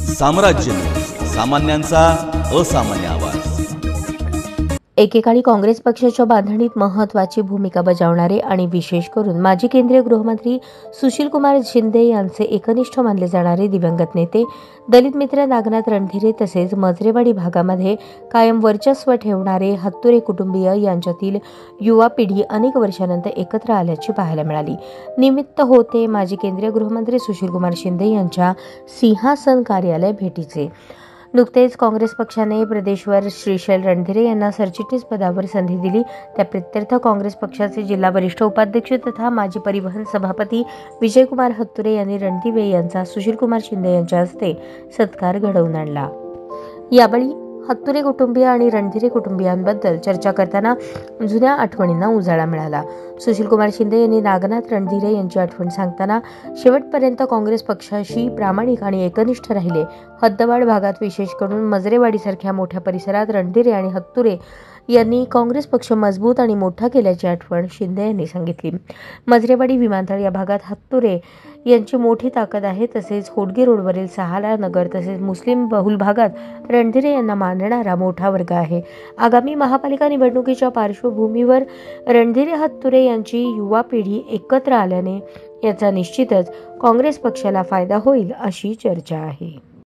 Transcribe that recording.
साम्राज्य, सामान्यांचा असामान्य आवाज। एकेकाळी काँग्रेस पक्षाच्या बांधणीत महत्त्वाची भूमिका बजावणारे आणि विशेष करून माजी केंद्रीय गृहमंत्री सुशीलकुमार शिंदे यांचे एकनिष्ठ मानले जाणारे दिवंगत नेते दलित मित्र नागनाथ रणधीरे तसेच मजरेवाडी भागामध्ये कायम वर्चस्व ठेवणारे हत्तुरे कुटुंबीय यांच्यातील युवा पिढी अनेक वर्षानंतर एकत्र आल्याची पाहायला मिळाली। निमित्त होते माजी केंद्रीय गृहमंत्री सुशीलकुमार शिंदे यांच्या सिंहासन कार्यालय भेटीचे। नुकतेच काँग्रेस पक्षाने प्रदेशवर श्रीशैल रणधीरे यांना सरचिटणीस पदावर संधी दिली। त्या प्रित्यर्थ काँग्रेस पक्षाचे जिल्हा वरिष्ठ उपाध्यक्ष तथा माजी परिवहन सभापती विजयकुमार हत्तुरे यांनी रणदिवे यांचा सुशीलकुमार शिंदे यांच्या हस्ते सत्कार घडवून आणला। यावेळी हत्तुरे कुटुंबीय आणि रणधीरे कुटुंबियांबद्दल चर्चा करताना जुन्या आठवणींना उजाळा मिळाला। सुशीलकुमार शिंदे यांनी नागनाथ रणधीरे यांची आठवण सांगताना शेवटपर्यंत काँग्रेस पक्षाशी प्रामाणिक आणि एकनिष्ठ राहिले। हद्दवाड भागात विशेष करून मजरेवाडीसारख्या मोठ्या परिसरात रणधीरे आणि हत्तुरे यांनी काँग्रेस पक्ष मजबूत आणि मोठा केल्याची आठवण शिंदे यांनी सांगितली। मजरेवाडी विमानतळ या भागात हत्तुरे यांची मोठी ताकद आहे। तसेच होडगी रोडवरील सहाला नगर तसेच मुस्लिम बहुल भागात रणधीरे यांना मानणारा मोठा वर्ग आहे। आगामी महापालिका निवडणुकीच्या पार्श्वभूमीवर रणधीरे हत्तुरे यांची युवा पिढी एकत्र आल्याने याचा निश्चितच काँग्रेस पक्षाला फायदा होईल अशी चर्चा आहे।